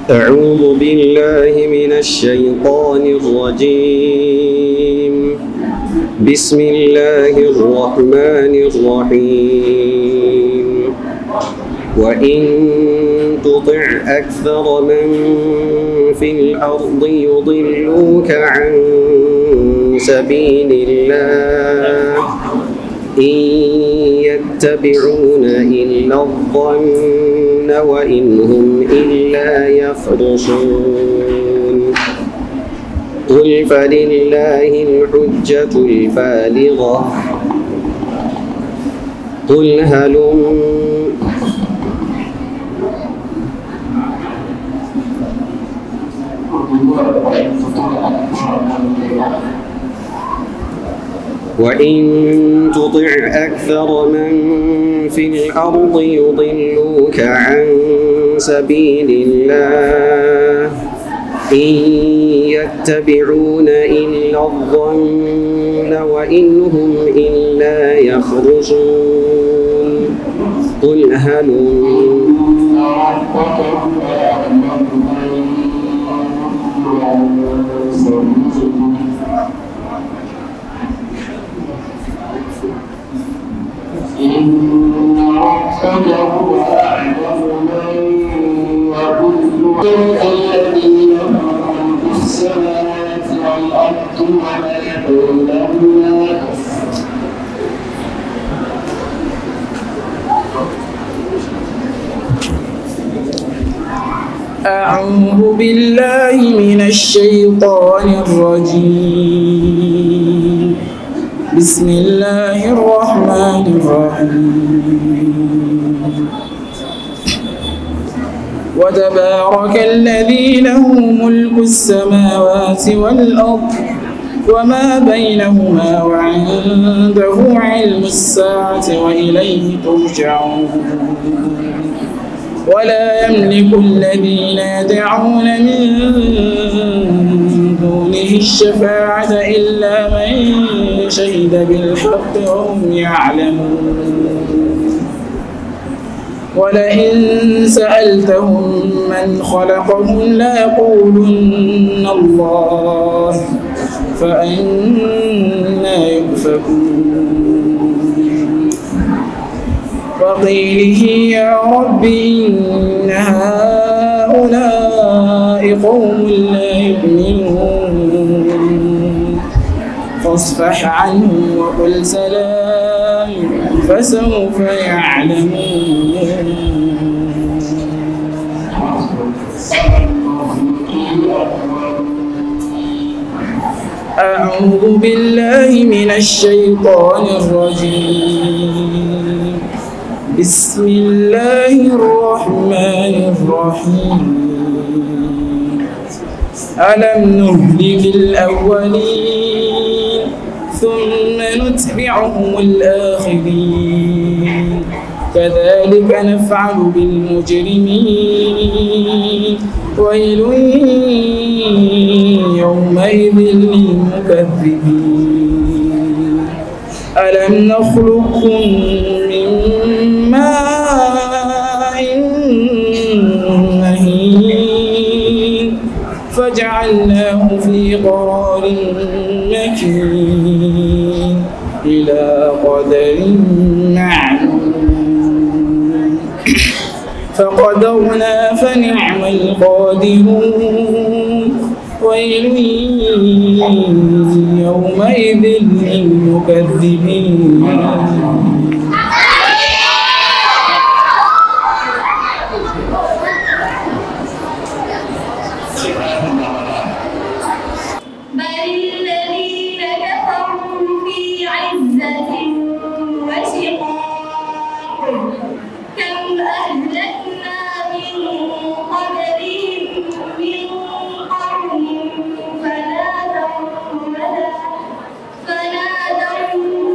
أعوذ بالله من الشيطان الرجيم. بسم الله الرحمن الرحيم. وإن تطع أكثر من في الأرض يضلوك عن سبيل الله إن يتبعون إلا الظن وإن هم إلا يخرصون. قل فلله الحجة البالغة. قل هلم وإن تطع أكثر من في الأرض يضلوك عن سبيل الله إن يتبعون إلا الظن وإن هم إلا يخرصون. قل هلم إن ربك هو أعلم من يضل الذين هم في السماوات والأرض وما يقولون. أعوذ بالله من الشيطان الرجيم. بسم الله الرحمن الرحيم. وتبارك الذي له ملك السماوات والأرض وما بينهما وعنده علم الساعة وإليه ترجعون. ولا يملك الذين يدعون من دونه الشفاعة إلا من شهد بالحق وهم يعلمون. ولئن سألتهم من خلقهم ليقولن الله فأنى يؤفكون. وقيله يا رب إن هؤلاء قوم لا يؤمنون فاصفح عنهم وقل سلام فسوف يعلمون. أعوذ بالله من الشيطان الرجيم. بسم الله الرحمن الرحيم. ألم نهلك الأولين ثم نتبعهم الآخرين كذلك نفعل بالمجرمين. ويل يومئذ للمكذبين. ألم نخلقكم من ماء مهين فجعلناه في قرار مكين إلى قدر معلوم فقدرنا فنعم القادرون. ويل يومئذ للمكذبين. فنادوا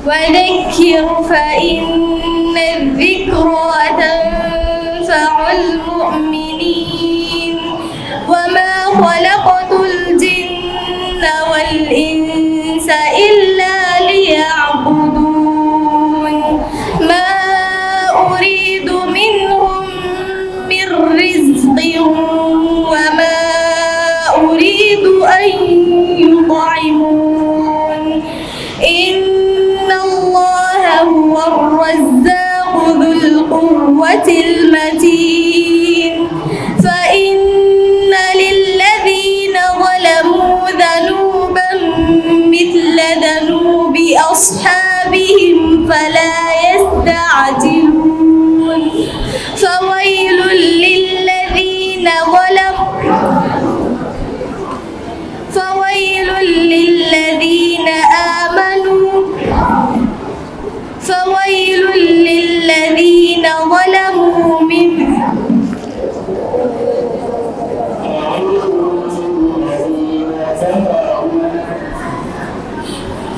وذكر فإن الذكرى تنفع المؤمنين وما خلقت الجن والإنس إلا ليعبدون ما أريد منهم من رزق وما أريد أن يطعمون إن الله هو الرزاق ذو القوة المتين فإن للذين ظلموا ذنوبا مثل ذنوب أصحابهم فلا يستعجلون فويل للذين ظلموا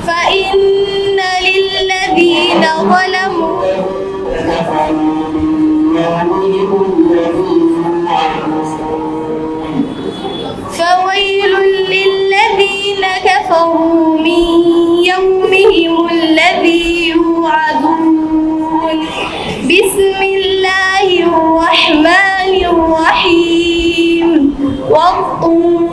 فإن للذين ظلموا فويل للذين كفروا من يومهم الذي يوعدون بسم الله الرحمن الرحيم والطور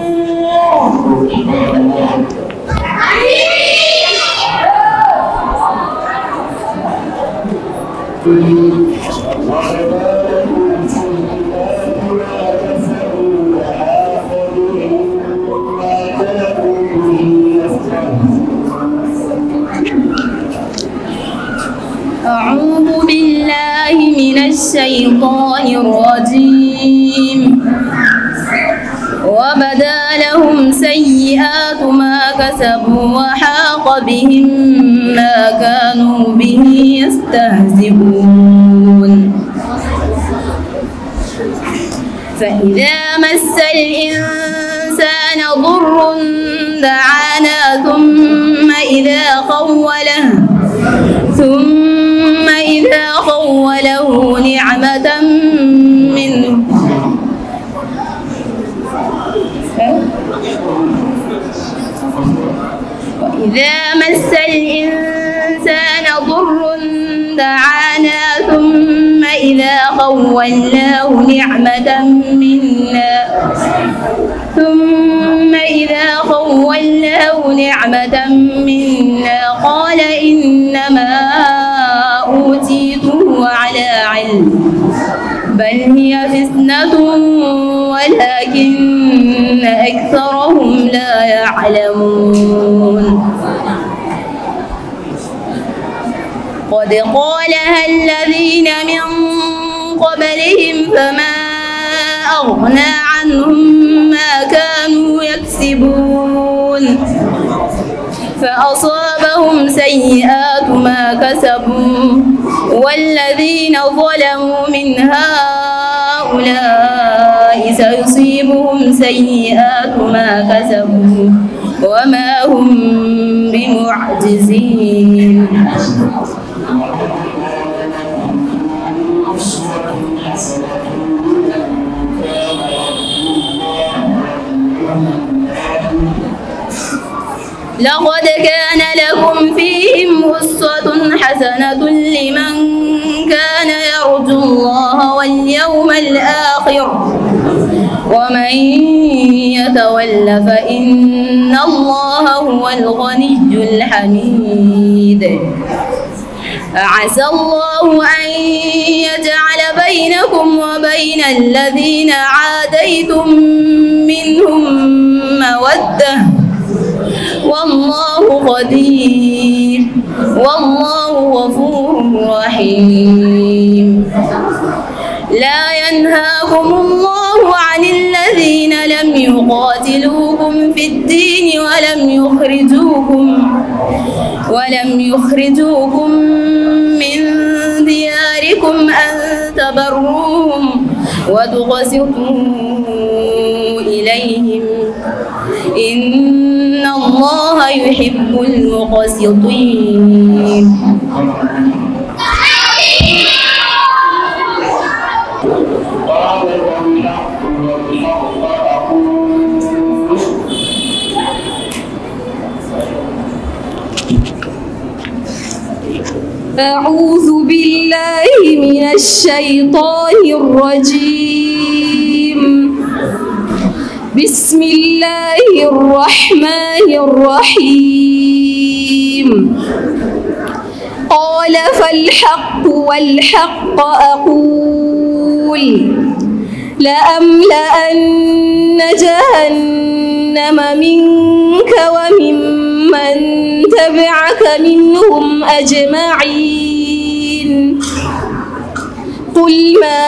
أعوذ بالله من الشيطان الرجيم وبدا لهم سيئات ما كسبوا وحاق بهم ما كانوا به يستهزئون فإذا مس الإنسان ضر دعانا ثم إذا خوله نعمة منه وإذا مس الإنسان ضر دعانا ثم إذا خولناه نعمة منا قال إنما أوتيته على علم بل هي فتنة ولكن أكثرهم لا يعلمون قد قالها الذين من قبلهم فما أغنى عنهم ما كانوا يكسبون فأصابهم سيئات ما كسبوا والذين ظلموا من هؤلاء سيصيبهم سيئات ما كسبوا وما هم بمعجزين لقد كان لكم فيهم أسوة حسنة لمن كان يرجو الله واليوم الآخر ومن يتول فإن الله هو الغني الحميد عسى الله أن يجعل بينكم وبين الذين عاديتم منهم مودة والله قدير والله غفور رحيم لا ينهاكم الله عن الذين لم يقاتلوكم في الدين ولم يخرجوكم من دياركم أن تبروهم وتقسطوا إليهم إن الله الله يحب المقسطين. أعوذ بالله من الشيطان الرجيم. بسم الله الرحمن الرحيم. قال فالحق والحق أقول لأملأن جهنم منك وممن تبعك منهم أجمعين. قل ما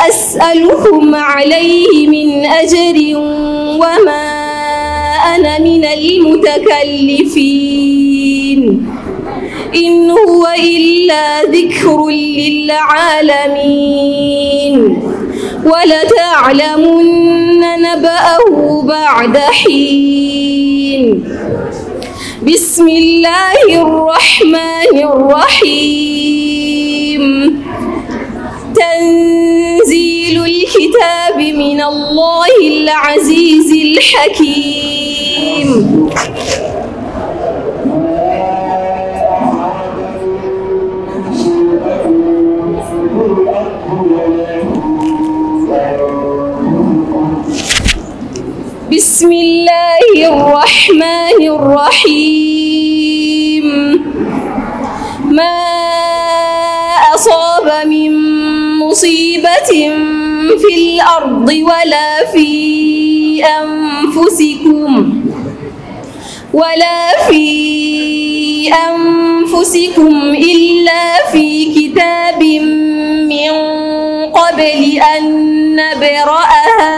أسألكم عليه من أجر وما أنا من المتكلفين، إن هو إلا ذكر للعالمين، ولتعلمن نبأه بعد حين. بسم الله الرحمن الرحيم. تنزيل الكتاب من الله العزيز الحكيم. بسم الله الرحمن الرحيم. ما أصاب من مصيبة في الأرض ولا في أنفسكم إلا في كتاب من قبل أن نبرأها،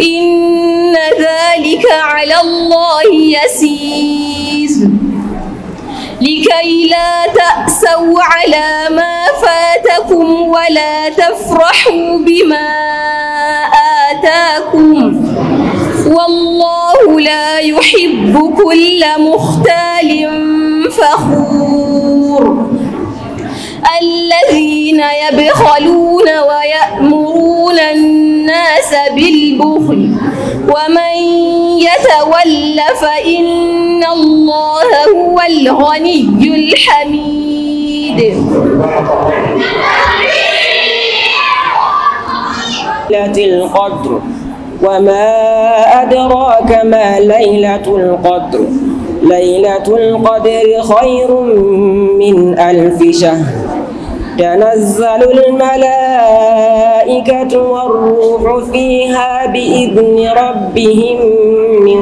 إن ذلك على الله يسير. لكي لا تأسوا على ما فاتكم ولا تفرحوا بما آتاكم، والله لا يحب كل مختال فخور. الذين يبخلون ويأمرون الناس بالبخل ومن يتول فإن الله هو الغني الحميد. ليلة القدر وما أدراك ما ليلة القدر. ليلة القدر خير من 1000 شهر. تنزل الملائكة والروح فيها بإذن ربهم من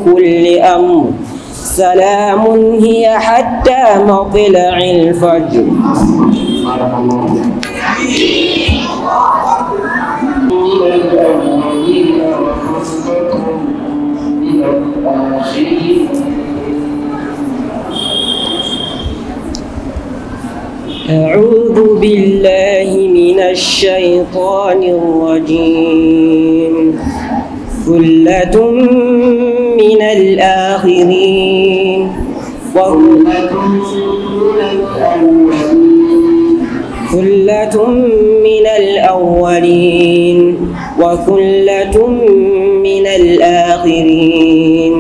كل أمر. سلام هي حتى مطلع الفجر. أعوذ بالله من الشيطان الرجيم. ثلة من الآخرين ثلة من الأولين وثلة من الآخرين.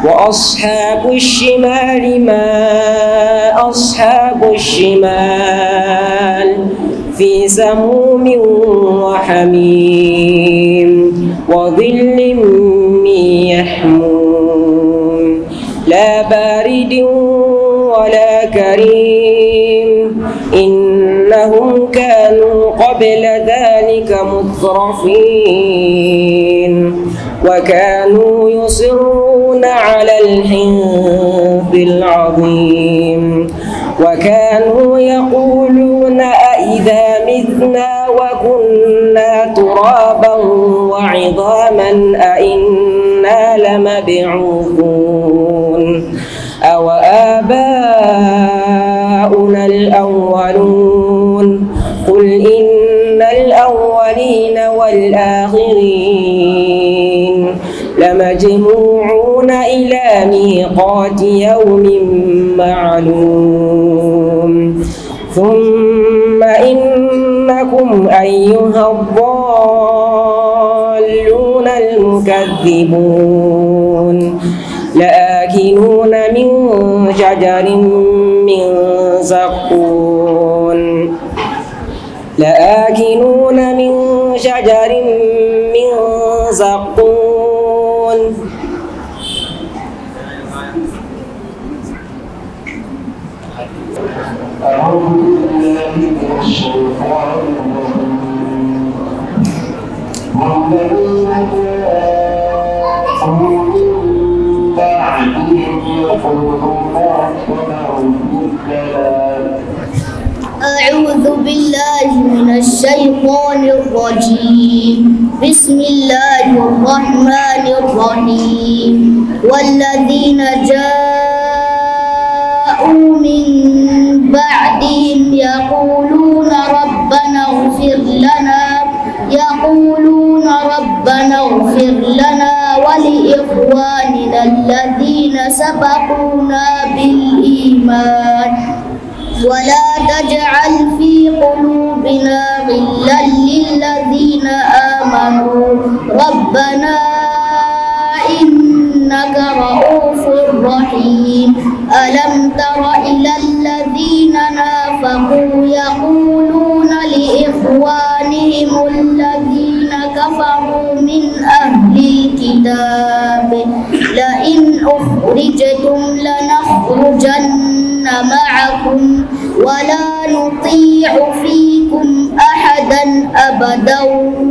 وأصحاب الشمال ما أصحاب الشمال في سموم وحميم وظل من يحموم لا بارد ولا كريم. إنهم كانوا قبل ذلك مترفين وكانوا يصرون على الحنث العظيم وكانوا يقولون أئذا متنا وكنا ترابا وعظاما أئنا لمبعوثون أو آباؤنا الأولون. قل إن الأولين والآخرين لمجموعون تجمعون إلى ميقات يوم معلوم ثم إنكم أيها الضالون المكذبون لآكلون من شجر من زقوم لآكلون من شجر من زقوم أعوذ بالله من الشيطان الرجيم والذين جاءوا من بعدهم يقولون ربنا اغفر لنا أعوذ بالله من الشيطان الرجيم بسم الله الرحمن الرحيم والذين جاءوا من بعدهم يقولون ربنا اغفر لنا ولإخواننا الذين سبقونا بالإيمان ولا تجعل في قلوبنا غلا للذين آمنوا ربنا إنك رؤوف رحيم ألم تر إلى الذين نافقوا يقولون لإخوانهم الذين كفروا من أهل الكتاب لئن أخرجتم لنخرجن معكم ولا نطيع فيكم أحدا أبدا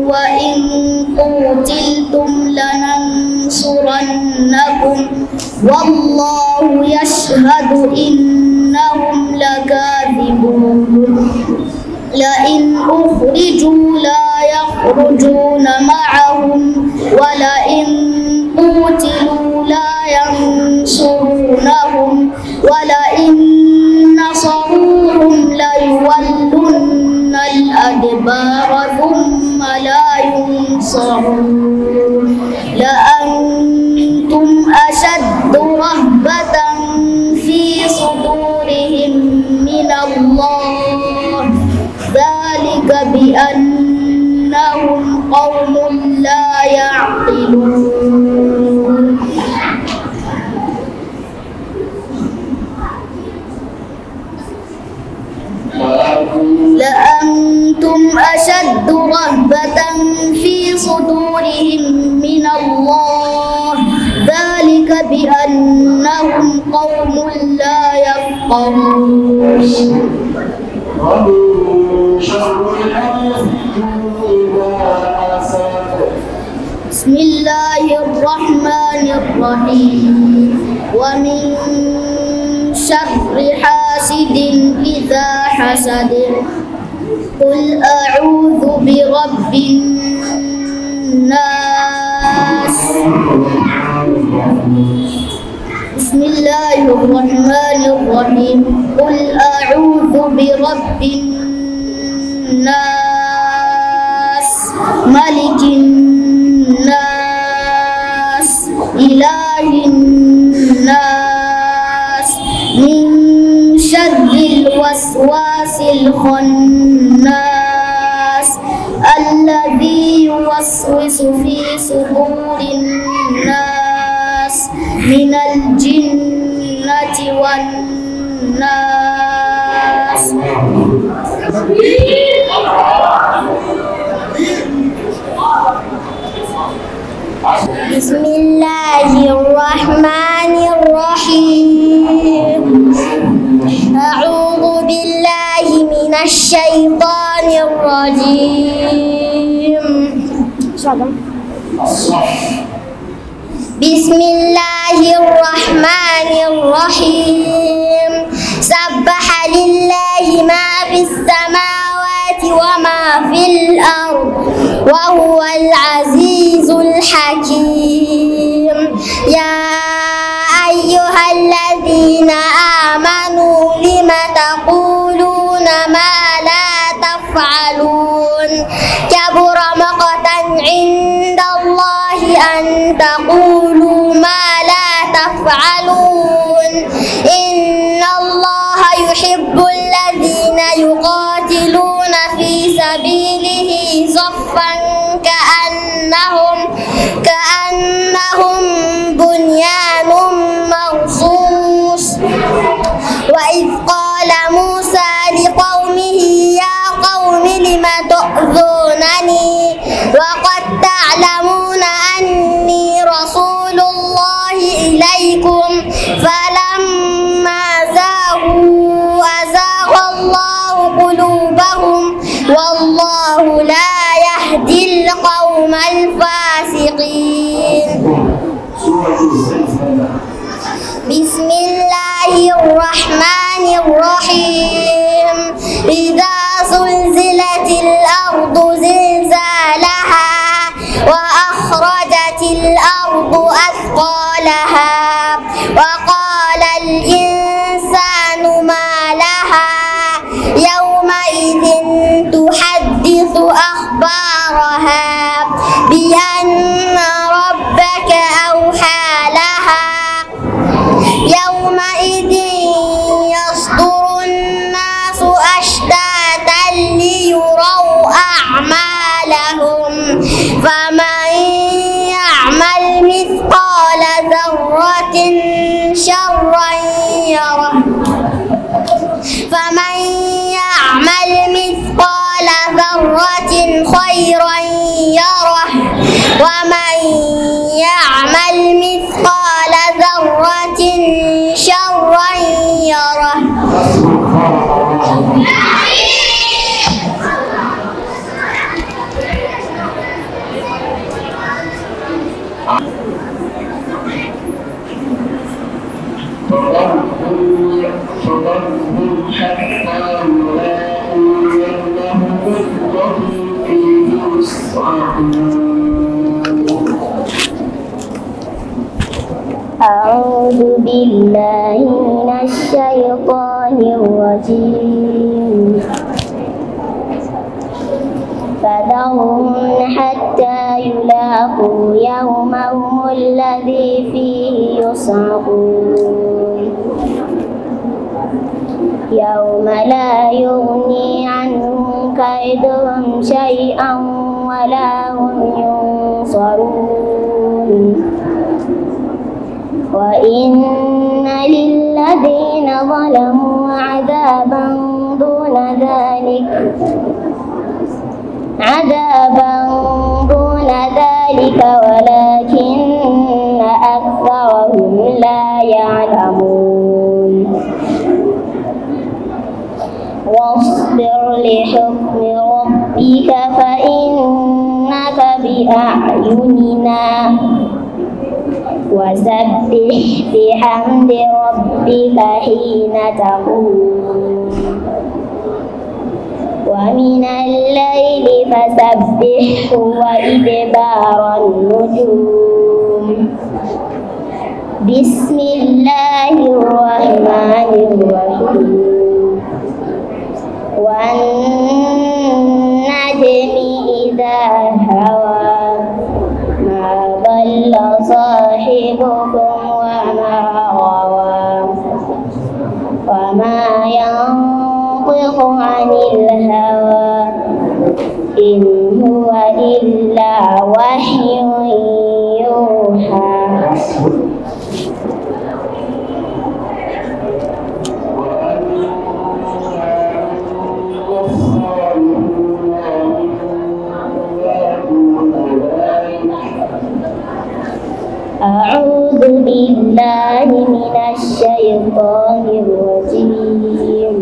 وإن قتلتم لننصرنكم والله يشهد إنهم لكاذبون لئن أخرجوا لا يخرجون معهم ولئن قتلوا لا ينصرونهم ولئن نصروهم ليولن الأدبار ثم لا ينصرون لأنتم أشد رهبة في صدورهم من الله ذلك بأنهم قوم لا يعقلون لأنتم أشد رهبة في صدورهم من الله ذلك بأنهم قوم لا يفقهون ومن شر حاسد إذا حسد بسم الله الرحمن الرحيم ومن شر حاسد إذا حسد قل أعوذ برب الناس بسم الله الرحمن الرحيم قل أعوذ برب الناس ملك الناس إله الناس من شر الوسواس الخناس الذي يوسوس في صدور الناس من الجنة والناس بسم الله الرحمن الرحيم أعوذ بالله من الشيطان الرجيم بسم الله الرحمن الرحيم سبح لله ما في السماوات وما في الأرض وهو العزيز الحكيم يا أيها الذين آمنوا لم تقولون ما لا تفعلون كبر مقتا عند الله أن تقولوا ما لا تفعلون إن الله يحب الذين يقاتلون في سبيله صفا كأنهم بنيان مرصوص وإذ قال موسى لقومه يا قوم لم تؤذونني وقد تعلمون أني رسول الله إليكم فلما زاغوا أزاغ الله قلوبهم والله لا يهدي القوم الفاسقين. بسم الله الرحمن الرحيم إذا زلزلت الأرض زلزالها وأخرجت الأرض أثقالها وقال الإنسان ما لها يومئذ تحدث أخبارها بأن ربك أوحى لها يومئذ يصدر الناس أشتاتا ليروا أعمالهم فمن يعمل مثقال ذرة شرا يره فمن يعمل مثقال ذرة خيرا يره ومن يعمل مثقال ذرة شرا يره. أعوذ بالله من الشيطان الرجيم فذرهم حتى يلاقوا يومهم الذي فيه يصعقون يوم لا يغني عنهم كيدهم شيئا ولا هم ينصرون وإن للذين ظلموا عذابا دون ذلك ولكن أكثرهم لا يعلمون واصبر لحكم ربك فإنك بأعيننا وسبح بحمد ربك حين تقوم ومن الليل فسبحه وإدبار النجوم. بسم الله الرحمن الرحيم والنجم إذا هوى ما ضل صاحبكم وما غوى وما ينطق عن الهوى إن هو إلا وحي يوحى. أعوذ بالله من الشيطان الرجيم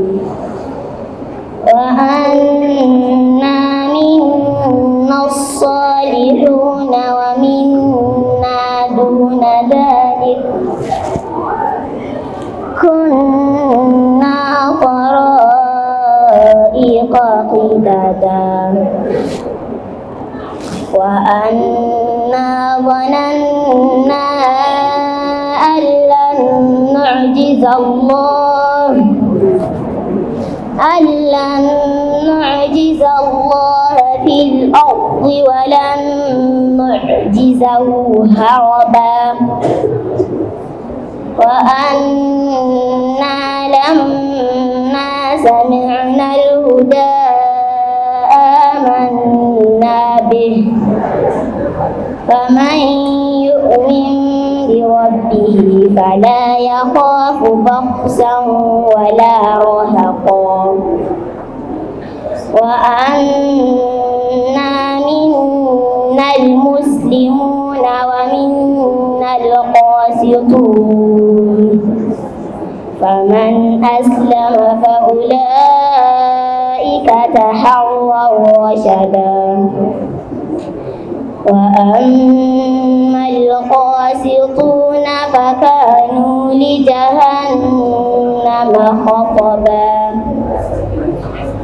وأنا منا الصالحون ومنا دون ذلك كنا طرائق قددا وأنا ظننا أن لن نعجز الله في الأرض ولن نعجزه هربا وأنا لما سمعنا الهدى آمنا به فمن يؤمن بربه فلا يخاف بخسا ولا رهقا وأنا منا المسلمون ومنا القاسطون فمن أسلم فأولئك تحروا رشدا وأما القاسطون فكانوا لجهنم حطبا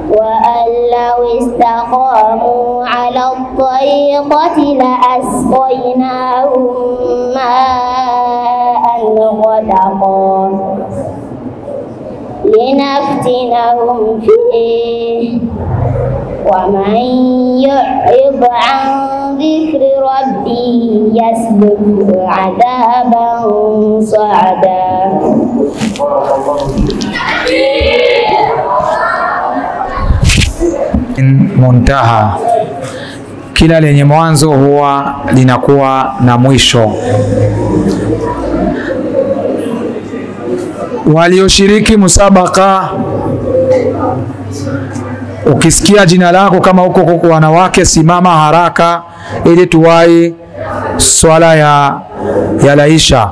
وأن لو استقاموا على الطريقة لأسقيناهم ماء غدقا لنفتنهم فيه ومن يعرض عن ذكر ربه يسلكه عذابا صعدا. Muntaha, kila lenye mwanzo huwa linakuwa na mwisho. Walioshiriki musabaka, ukisikia jina lako kama huko kwa wanawake, simama haraka ili tuwai swala ya laisha.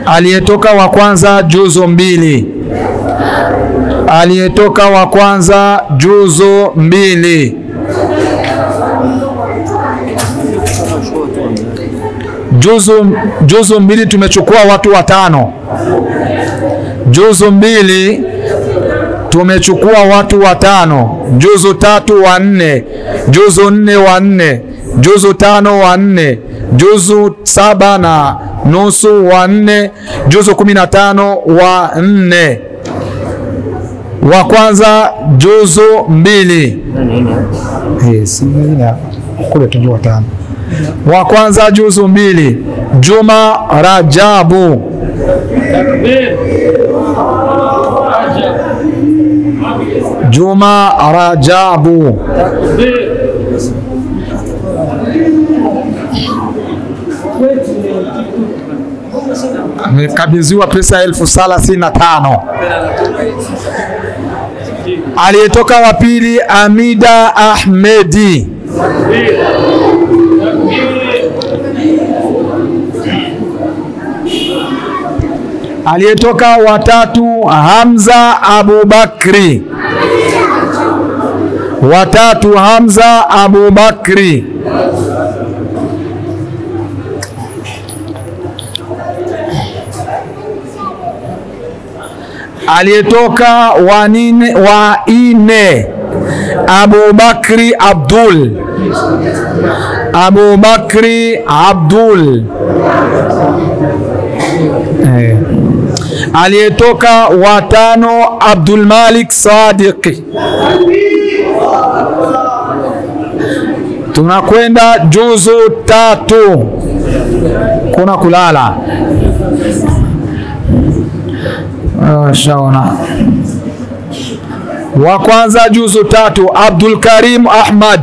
Aliyetoka wa kwanza juzo 2. Aliyetoka wa kwanza juzo 2. Juzo 2 tumechukua watu 5. Juzo 2 tumechukua watu 5. Juzo 3 wa 4. Juzo 4 wa 4. Juzo 5 wa 4. Juzo 7 na nusu wa 4. Juzo 15 wa 4. Wa kwanza juzo 2. Kule tujua 5. Wa kwanza juzo 2. Juma Rajabu. Juma Rajabu. Amekabidhiwa pesa 35,000. Aliyetoka wa pili Amida Ahmedi. Aliyetoka wa tatu Hamza Abubakri. Wa tatu Hamza Abubakri. Aliyetoka wa 4 Abubakri Abdul. Abubakri Abdul. Aliyetoka wa 5 Abdul Malik Sadiq. Tunakwenda juzu 3. Kuna kulala. Shaona. Wa kwanza juzu 3 Abdul Karim Ahmad.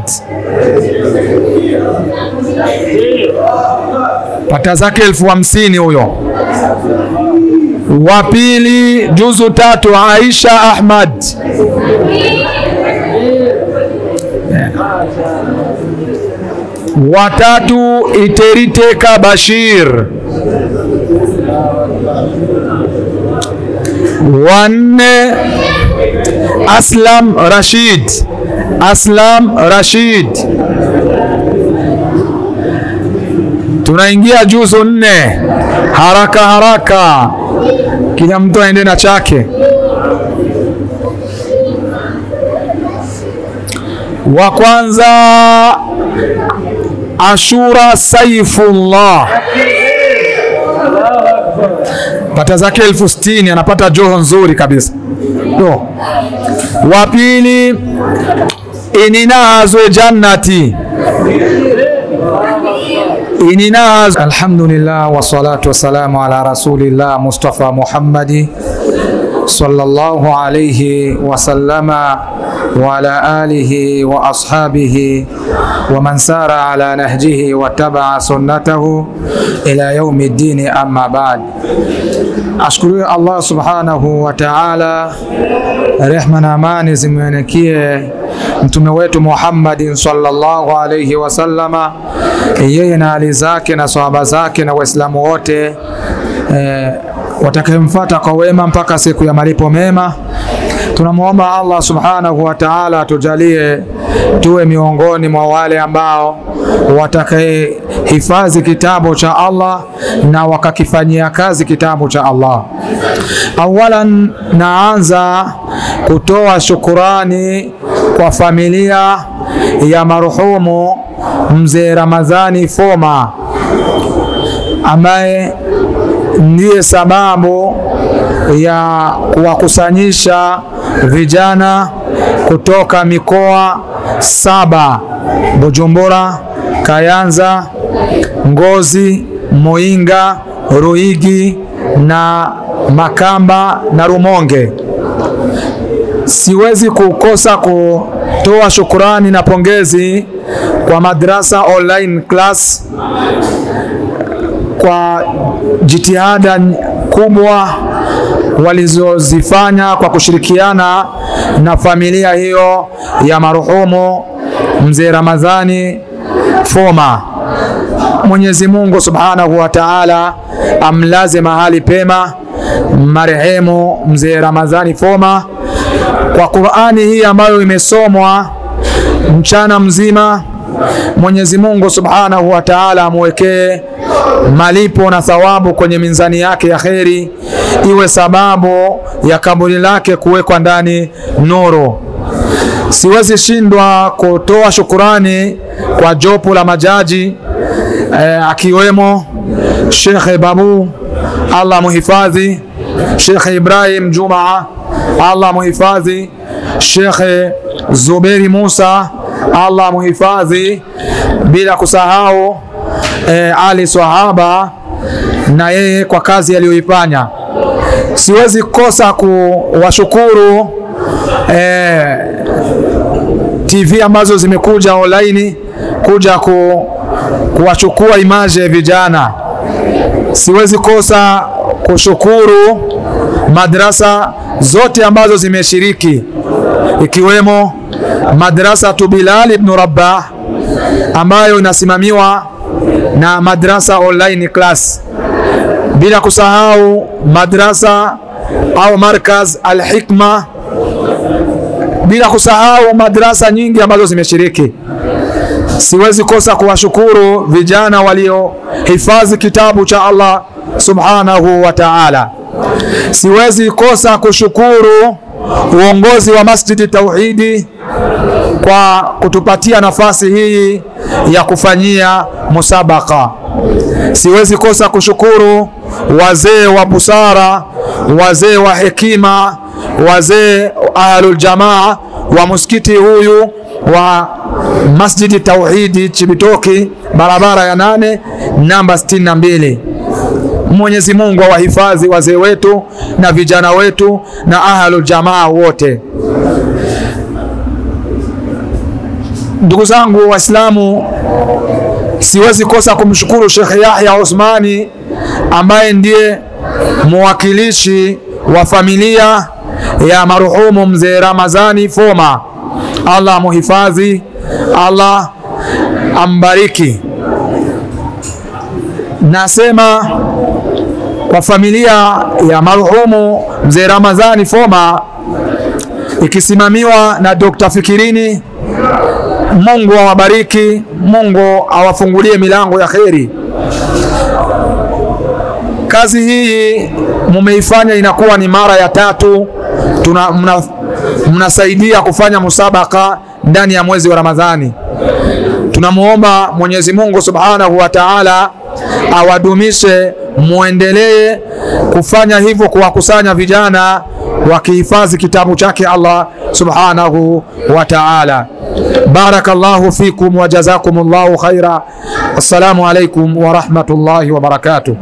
Pata zake 50,000 huyo. Wa pili juzu 3 Aisha Ahmad. Wa tatu Iteriteka Bashir. Wa 4 Aslam Rashid. Aslam Rashid. Tunaingia juzu 4. Haraka haraka, kila mtu aende na chake. Wa kwanza Ashura Saifullah. Pata zake 60,000, anapata joho nzuri kabisa. Wa pili Inina Azwe Jannati. Inina alhamdulillah wassalatu wassalamu ala rasulillah Mustafa Muhammadi sallallahu alayhi wa sallama wa ala alihi wa ashabihi wa man sara ala nahjihi wa taba'a sunnatahu ila yaumi ddini, amma ba'd. Ashukuru Allah subhanahu wa ta'ala, rehma na amani zimwenikie mtume wetu Muhammadin sallallahu alayhi wa sallama, yeye na ali zake na sahaba zake na waislamu wote watakayemfuata kwa wema mpaka siku ya malipo mema. Tunamuomba Allah subhanahu wa ta'ala atujalie tuwe miongoni mwa wale ambao watakayehifadhi kitabu cha Allah na wakakifanyia kazi kitabu cha Allah. Awalan, naanza kutoa shukurani kwa familia ya marhumu mzee Ramadhani Foma, ambaye ndiye sababu ya kuwakusanyisha vijana kutoka mikoa 7: Bujumbura, Kayanza, Ngozi, Muinga, Ruigi na Makamba na Rumonge. Siwezi kukosa kutoa shukurani na pongezi kwa madrasa online class kwa jitihada kubwa walizozifanya kwa kushirikiana na familia hiyo ya marhumu mzee Ramadhani Foma. Mwenyezi Mungu subhanahu wa ta'ala amlaze mahali pema marehemu mzee Ramadhani Foma kwa Qur'ani hii ambayo imesomwa mchana mzima. Mwenyezi Mungu subhanahu wa ta'ala amwekee malipo na thawabu kwenye mizani yake ya kheri, iwe sababu ya kaburi lake kuwekwa ndani nuru. Siwezi shindwa kutoa shukurani kwa jopo la majaji akiwemo Sheikh Babu, Allah muhifadhi, Sheikh Ibrahim Juma, Allah muhifadhi, Sheikh Zuberi Musa, Allah muhifadhi, bila kusahau Ali Swahaba na yeye kwa kazi aliyoifanya. Siwezi kosa kuwashukuru TV ambazo zimekuja online kuja kuwachukua image ya vijana. Siwezi kosa kushukuru madrasa zote ambazo zimeshiriki, ikiwemo madrasa Bilal ibn Rabah ambayo inasimamiwa na madrasa online class, bila kusahau madrasa au markaz al-Hikma, bila kusahau madrasa nyingi ambazo zimeshiriki. Siwezi kosa kuwashukuru vijana waliohifadhi kitabu cha Allah subhanahu wa ta'ala. Siwezi kosa kushukuru uongozi wa Masdjidi Tauhidi kwa kutupatia nafasi hii ya kufanyia musabaka. Siwezi kosa kushukuru wazee wa busara, wazee wa hekima, wazee ahlul jamaa wa msikiti huyu wa Masdjidi Tauhidi Cibitoke, barabara ya 8 namba 62. Mwenyezi Mungu awahifadhi wazee wetu na vijana wetu na ahlul jamaa wote. Ndugu zangu Waislamu, siwezi kosa kumshukuru Sheikh Yahya Osmani ambaye ndiye mwakilishi wa familia ya marhumu mzee Ramadhani Foma. Allah muhifadhi, Allah ambariki. Nasema kwa familia ya marhumu mzee Ramadhani Foma ikisimamiwa na Dr. Fikirini, Mungu awabariki, Mungu awafungulie milango ya kheri. Kazi hii mumeifanya inakuwa ni mara ya 3 mnasaidia kufanya musabaka ndani ya mwezi wa Ramadhani. Tunamuomba Mwenyezi Mungu subhanahu wa ta'ala awadumishe, muendelee kufanya hivyo, kuwakusanya vijana wakihifadhi kitabu chake Allah subhanahu wa ta'ala. Barakallahu fikum wa jazakumullahu khaira. Assalamu alaikum wa rahmatullahi wa barakatuh.